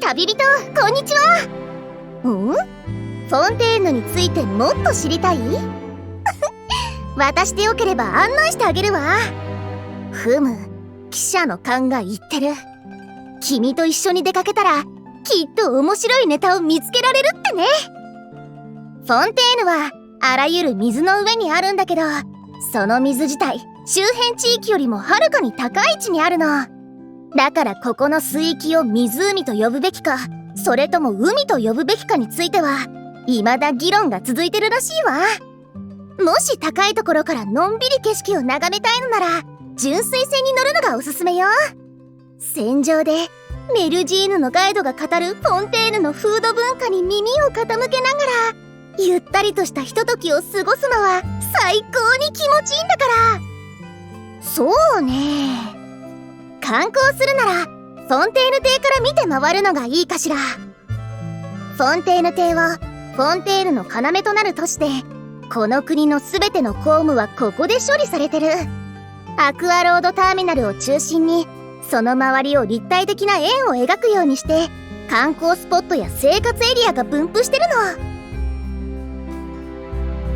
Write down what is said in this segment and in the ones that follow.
旅人、こんにちは。フォンテーヌについてもっと知りたい？私でよければ案内してあげるわ。記者の勘が言ってる。君と一緒に出かけたらきっと面白いネタを見つけられるってね。フォンテーヌはあらゆる水の上にあるんだけど、その水自体周辺地域よりもはるかに高い位置にあるの。だからここの水域を湖と呼ぶべきか、それとも海と呼ぶべきかについては未だ議論が続いてるらしいわ。もし高いところからのんびり景色を眺めたいのなら純水船に乗るのがおすすめよ。船上でメルジーヌのガイドが語るフォンテーヌのフード文化に耳を傾けながらゆったりとしたひとときを過ごすのは最高に気持ちいいんだから。そうね、観光するならフォンテーヌ邸から見て回るのがいいかしら。フォンテーヌ邸はフォンテーヌの要となる都市で、この国のすべての公務はここで処理されてる。アクアロードターミナルを中心にその周りを立体的な円を描くようにして観光スポットや生活エリアが分布してるの。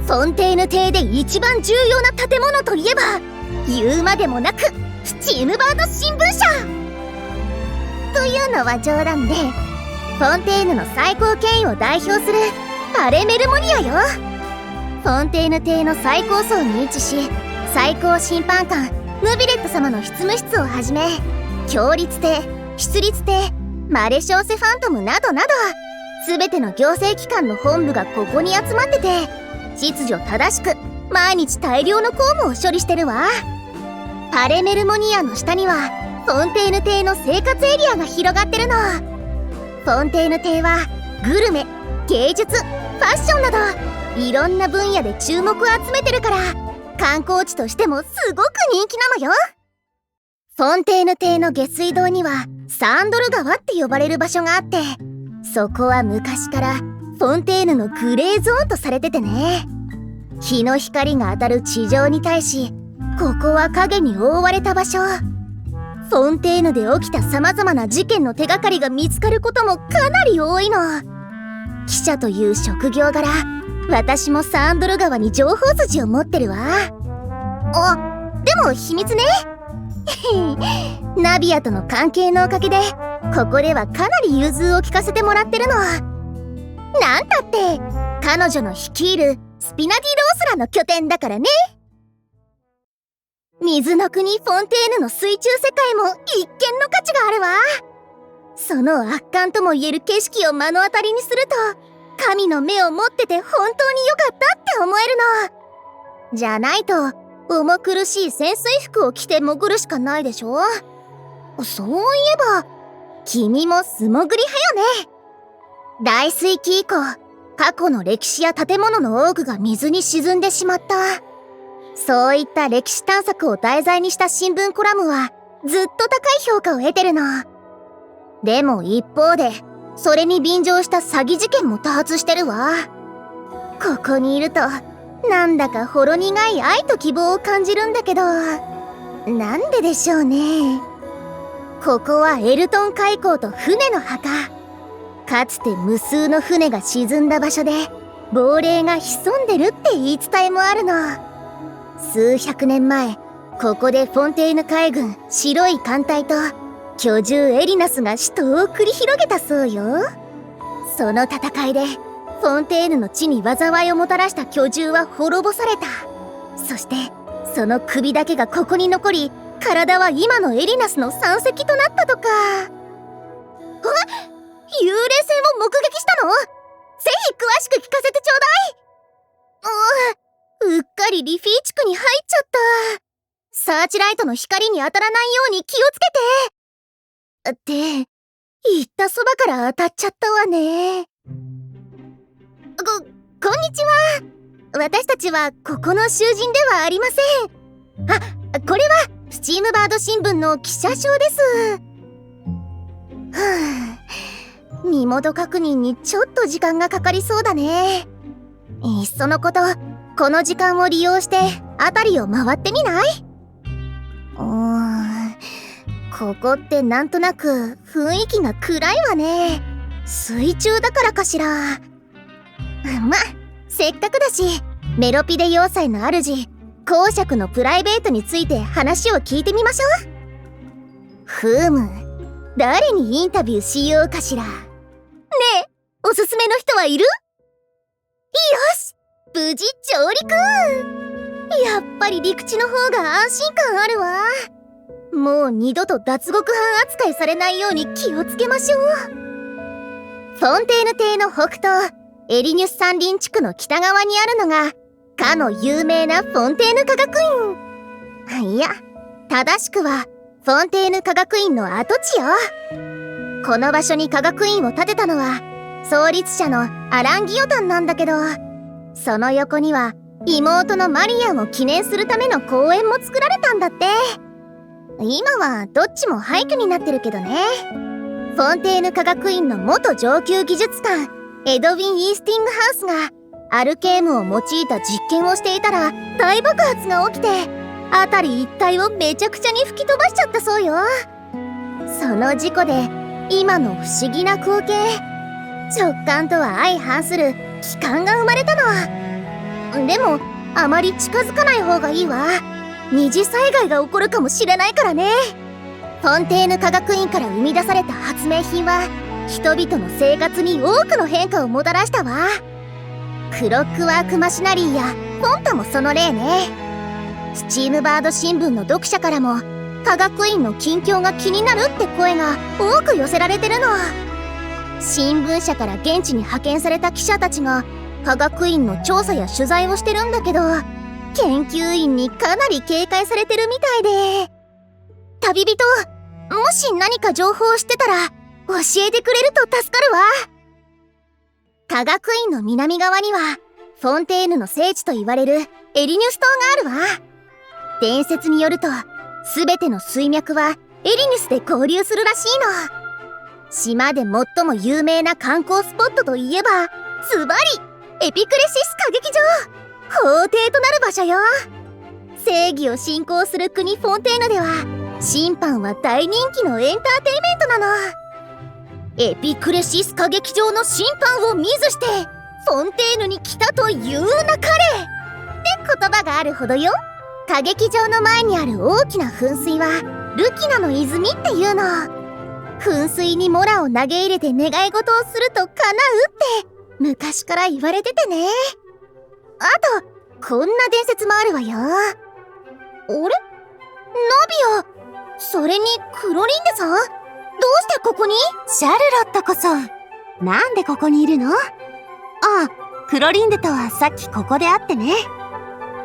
フォンテーヌ邸で一番重要な建物といえば言うまでもなくスチームバード新聞社というのは冗談で、フォンテーヌの最高権威を代表するパレメルモニアよ。フォンテーヌ邸の最高層に位置し、最高審判官ヌビレット様の執務室をはじめ共立邸、出立邸、マレショーセファントムなどなど全ての行政機関の本部がここに集まってて、秩序正しく毎日大量の公務を処理してるわ。パレメルモニアの下にはフォンテーヌ邸の生活エリアが広がってるの。フォンテーヌ邸はグルメ、芸術、ファッションなどいろんな分野で注目を集めてるから観光地としてもすごく人気なのよ。フォンテーヌ邸の下水道にはサンドル川って呼ばれる場所があって、そこは昔からフォンテーヌのグレーゾーンとされててね。日の光が当たる地上に対し、ここは影に覆われた場所。フォンテーヌで起きた様々な事件の手がかりが見つかることもかなり多いの。記者という職業柄、私もサンドル川に情報筋を持ってるわ。でも秘密ね。ナビアとの関係のおかげでここではかなり融通を利かせてもらってるの。なんたって彼女の率いるスピナディ・ロースラの拠点だからね。水の国フォンテーヌの水中世界も一見の価値があるわ。その圧巻ともいえる景色を目の当たりにすると神の目を持ってて本当に良かったって思えるの。じゃないと重苦しい潜水服を着て潜るしかないでしょ。そういえば君も素潜り派よね。大水期以降過去の歴史や建物の多くが水に沈んでしまった。そういった歴史探索を題材にした新聞コラムはずっと高い評価を得てるの。でも一方でそれに便乗した詐欺事件も多発してるわ。ここにいるとなんだかほろ苦い愛と希望を感じるんだけど、なんででしょうね。ここはエルトン海溝と船の墓。かつて無数の船が沈んだ場所で亡霊が潜んでるって言い伝えもあるの。数百年前ここでフォンテーヌ海軍白い艦隊と巨獣エリナスが死闘を繰り広げたそうよ。その戦いでフォンテーヌの地に災いをもたらした巨獣は滅ぼされた。そしてその首だけがここに残り、体は今のエリナスの山石となったとか。幽霊船を目撃したの？ぜひ詳しく聞かせてちょうだい。うっかりリフィー地区に入っちゃった。サーチライトの光に当たらないように気をつけて。って言ったそばから当たっちゃったわね。こんにちは。私たちはここの囚人ではありません。これはスチームバード新聞の記者証です。身元確認にちょっと時間がかかりそうだね。いっそのことこの時間を利用して辺りを回ってみない？ここってなんとなく雰囲気が暗いわね。水中だからかしら。ま、せっかくだし、メロピデ要塞の主、公爵のプライベートについて話を聞いてみましょう。ふむ、誰にインタビューしようかしら。ねえ、おすすめの人はいる？よし、無事上陸。やっぱり陸地の方が安心感あるわ。もう二度と脱獄犯扱いされないように気をつけましょう。フォンテーヌ邸の北東、エリニュス山林地区の北側にあるのがかの有名なフォンテーヌ科学院。いや、正しくはフォンテーヌ科学院の跡地よ。この場所に科学院を建てたのは創立者のアラン・ギオタンなんだけど、その横には妹のマリアンを記念するための公園も作られたんだって。今はどっちも廃墟になってるけどね。フォンテーヌ科学院の元上級技術官エドウィン・イースティングハウスがアルケームを用いた実験をしていたら大爆発が起きて、辺り一帯をめちゃくちゃに吹き飛ばしちゃったそうよ。その事故で今の不思議な光景、直感とは相反する奇観が生まれたの。でもあまり近づかない方がいいわ。二次災害が起こるかもしれないからね。フォンテーヌ科学院から生み出された発明品は人々の生活に多くの変化をもたらしたわ。クロックワークマシナリーやフォンタもその例ね。スチームバード新聞の読者からも科学院の近況が気になるって声が多く寄せられてるの。新聞社から現地に派遣された記者たちが科学院の調査や取材をしてるんだけど、研究員にかなり警戒されてるみたいで。旅人、もし何か情報を知ってたら教えてくれると助かるわ。科学院の南側にはフォンテーヌの聖地と言われるエリニュス島があるわ。伝説によると全ての水脈はエリニュスで合流するらしいの。島で最も有名な観光スポットといえばズバリエピクレシス歌劇場、法廷となる場所よ。正義を信仰する国フォンテーヌでは審判は大人気のエンターテイメントなの。エピクレシス歌劇場の審判を見ずしてフォンテーヌに来たというなかれって言葉があるほどよ。歌劇場の前にある大きな噴水はルキナの泉っていうの。噴水にモラを投げ入れて願い事をすると叶うって昔から言われててね。あとこんな伝説もあるわよ。あれ？ナビア、それにクロリンデさん、どうしてここに？シャルロットこそなんでここにいるの？ああ、クロリンデとはさっきここで会ってね。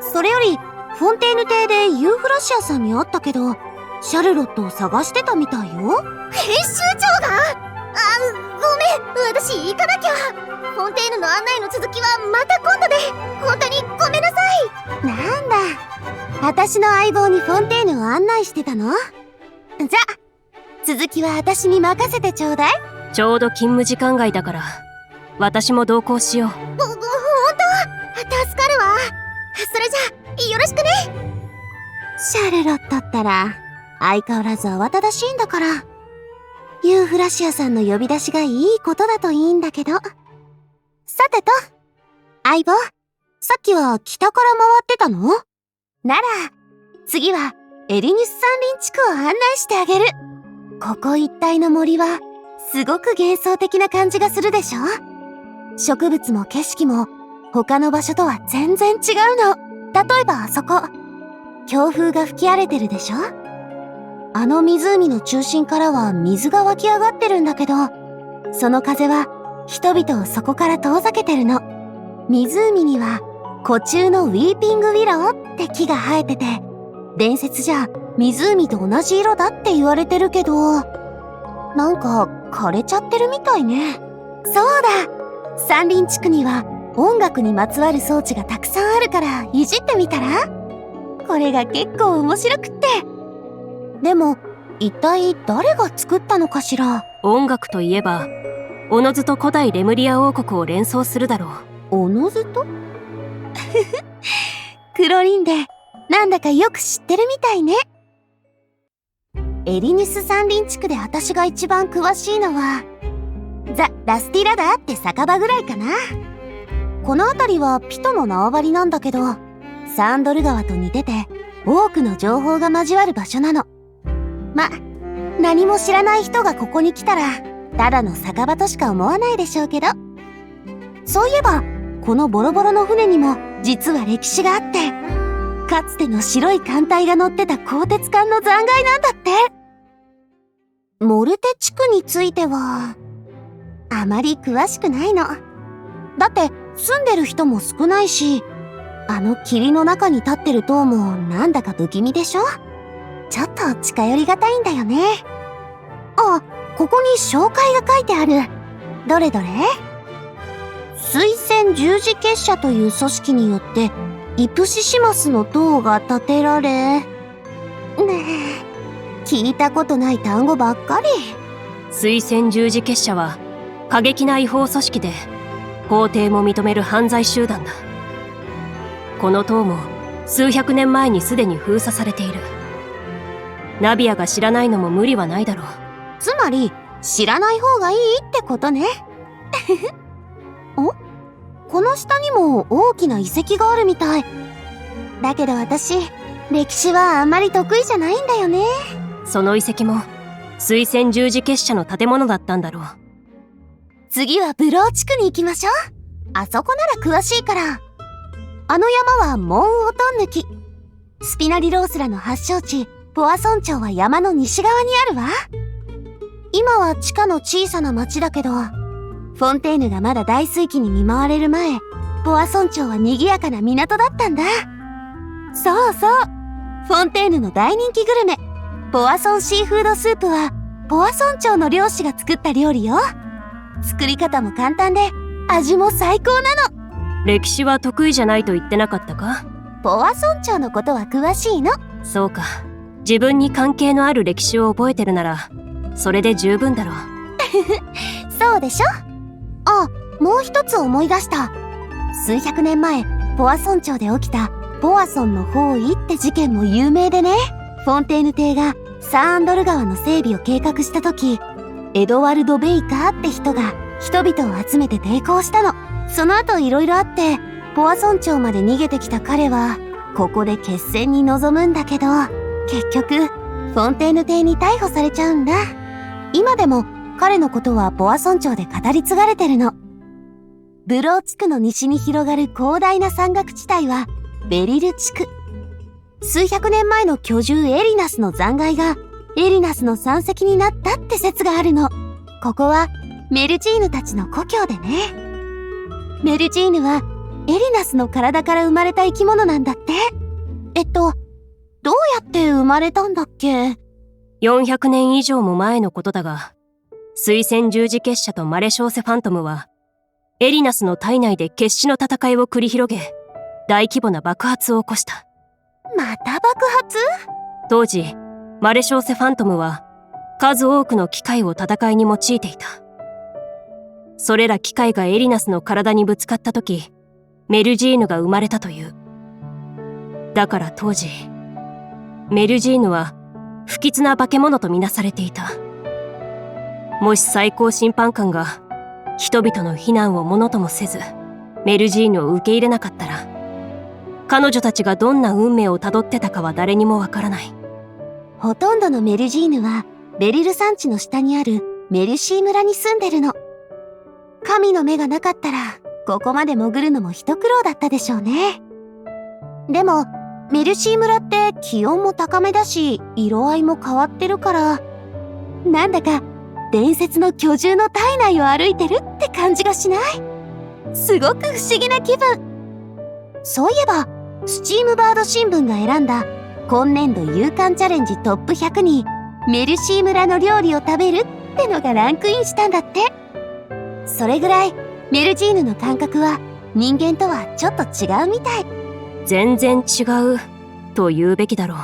それよりフォンテーヌ邸でユーフラシアさんに会ったけど、シャルロットを探してたみたいよ。編集長が？ごめん、私行かなきゃ。フォンテーヌの案内の続きはまた今度で。本当にごめんなさい。なんだ、私の相棒にフォンテーヌを案内してたの？じゃあ続きは私に任せてちょうだい。ちょうど勤務時間外だから私も同行しよう。ほんと？助かるわ。それじゃよろしくね。シャルロットったら相変わらず慌ただしいんだから、ユーフラシアさんの呼び出しがいいことだといいんだけど。さてと、相棒、さっきは北から回ってたの？なら次はエリニュス山林地区を案内してあげる。ここ一帯の森はすごく幻想的な感じがするでしょ？植物も景色も他の場所とは全然違うの。例えばあそこ、強風が吹き荒れてるでしょ？あの湖の中心からは水が湧き上がってるんだけど、その風は人々をそこから遠ざけてるの。湖には湖中のウィーピングウィローって木が生えてて、伝説じゃ湖と同じ色だって言われてるけど、なんか枯れちゃってるみたいね。そうだ、山林地区には音楽にまつわる装置がたくさんあるからいじってみたら？これが結構面白くって。でも一体誰が作ったのかしら？音楽といえばおのずと古代レムリア王国を連想するだろう。おのずと？クロリンデ、なんだかよく知ってるみたいね。エリヌス山林地区で私が一番詳しいのは、ザ・ラスティラダーって酒場ぐらいかな。この辺りはピトの縄張りなんだけど、サンドル川と似てて、多くの情報が交わる場所なの。ま、何も知らない人がここに来たら、ただの酒場としか思わないでしょうけど。そういえば、このボロボロの船にも実は歴史があって、かつての白い艦隊が乗ってた鋼鉄艦の残骸なんだって。モルテ地区については、あまり詳しくないの。だって住んでる人も少ないし、あの霧の中に立ってる塔もなんだか不気味でしょ？ちょっと近寄りがたいんだよね。あ、ここに紹介が書いてある。どれどれ？水戦十字結社という組織によってイプシシマスの塔が建てられ、ねえ、聞いたことない単語ばっかり。水戦十字結社は過激な違法組織で法廷も認める犯罪集団だ。この塔も数百年前にすでに封鎖されている。ナビアが知らないのも無理はないだろう。つまり知らない方がいいってことね。お？この下にも大きな遺跡があるみたい。だけど私、歴史はあんまり得意じゃないんだよね。その遺跡も水戦十字結社の建物だったんだろう。次はブロー地区に行きましょう。あそこなら詳しいから。あの山はモンオトンヌキ。スピナリロースラの発祥地、ポアソン町は山の西側にあるわ。今は地下の小さな町だけど、フォンテーヌがまだ大水期に見舞われる前、ポアソン町は賑やかな港だったんだ。そうそう。フォンテーヌの大人気グルメ、ポアソンシーフードスープは、ポアソン町の漁師が作った料理よ。作り方も簡単で、味も最高なの。歴史は得意じゃないと言ってなかったか？ポアソン町のことは詳しいの。そうか。自分に関係のある歴史を覚えてるなら、それで十分だろう。そうでしょ？あ、もう一つ思い出した。数百年前、ポアソン町で起きたポアソンの包囲って事件も有名でね。フォンテーヌ邸がサーンドル川の整備を計画した時、エドワルド・ベイカーって人が人々を集めて抵抗したの。その後いろいろあって、ポアソン町まで逃げてきた彼は、ここで決戦に臨むんだけど、結局、フォンテーヌ邸に逮捕されちゃうんだ。今でも彼のことはポアソン町で語り継がれてるの。ブロー地区の西に広がる広大な山岳地帯はベリル地区。数百年前の巨獣エリナスの残骸がエリナスの山石になったって説があるの。ここはメルジーヌたちの故郷でね。メルジーヌはエリナスの体から生まれた生き物なんだって。どうやって生まれたんだっけ？400年以上も前のことだが、水戦十字結社とマレショーセ・ファントムは、エリナスの体内で決死の戦いを繰り広げ、大規模な爆発を起こした。また爆発？当時、マレショーセ・ファントムは、数多くの機械を戦いに用いていた。それら機械がエリナスの体にぶつかった時、メルジーヌが生まれたという。だから当時、メルジーヌは不吉な化け物とみなされていた。もし最高審判官が人々の非難をものともせずメルジーヌを受け入れなかったら、彼女たちがどんな運命をたどってたかは誰にもわからない。ほとんどのメルジーヌはベリル山地の下にあるメルシー村に住んでるの。神の目がなかったらここまで潜るのも一苦労だったでしょうね。でもメルシー村って気温も高めだし色合いも変わってるから、なんだか伝説の巨獣の体内を歩いてるって感じがしない？すごく不思議な気分。そういえばスチームバード新聞が選んだ今年度夕刊チャレンジトップ100にメルシー村の料理を食べるってのがランクインしたんだって。それぐらいメルジーヌの感覚は人間とはちょっと違うみたい。全然違うと言うべきだろ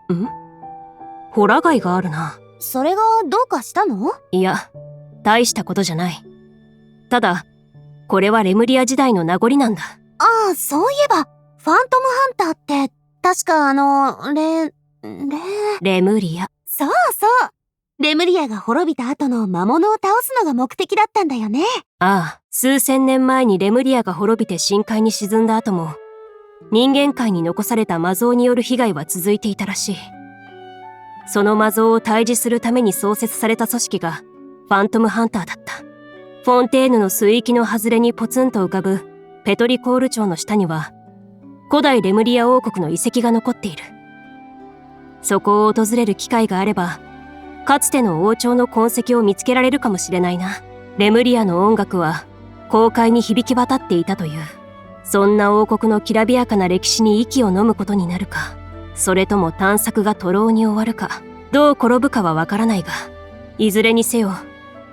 う。ホラ貝があるな。それがどうかしたの？いや、大したことじゃない。ただこれはレムリア時代の名残なんだ。ああ、そういえばファントムハンターって確かレムリア。そうそう。レムリアが滅びた後の魔物を倒すのが目的だったんだよね。ああ、数千年前にレムリアが滅びて深海に沈んだ後も、人間界に残された魔像による被害は続いていたらしい。その魔像を退治するために創設された組織がファントムハンターだった。フォンテーヌの水域の外れにポツンと浮かぶペトリコール町の下には古代レムリア王国の遺跡が残っている。そこを訪れる機会があれば、かつての王朝の痕跡を見つけられるかもしれないな。レムリアの音楽は公海に響き渡っていたという。そんな王国のきらびやかな歴史に息を飲むことになるか、それとも探索が徒労に終わるか、どう転ぶかはわからないが、いずれにせよ、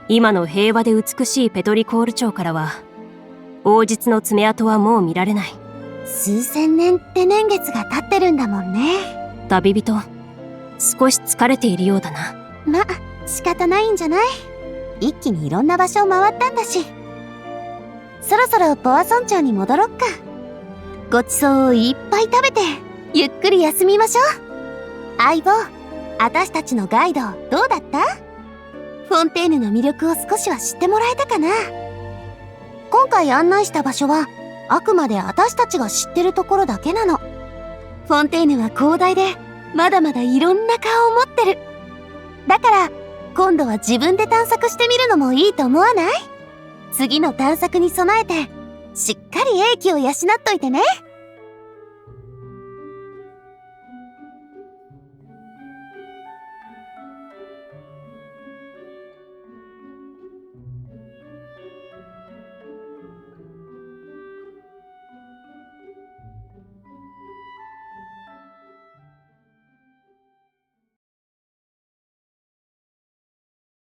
今の平和で美しいペトリコール町からは、王室の爪痕はもう見られない。数千年って年月が経ってるんだもんね。旅人、少し疲れているようだな。ま、仕方ないんじゃない？一気にいろんな場所を回ったんだし。そろそろポア村町に戻ろっか。ごちそうをいっぱい食べて、ゆっくり休みましょう。相棒、私たちのガイドどうだった？フォンテーヌの魅力を少しは知ってもらえたかな？今回案内した場所は、あくまで私たちが知ってるところだけなの。フォンテーヌは広大で、まだまだいろんな顔を持ってる。だから、今度は自分で探索してみるのもいいと思わない？次の探索に備えて、しっかり英気を養っといてね。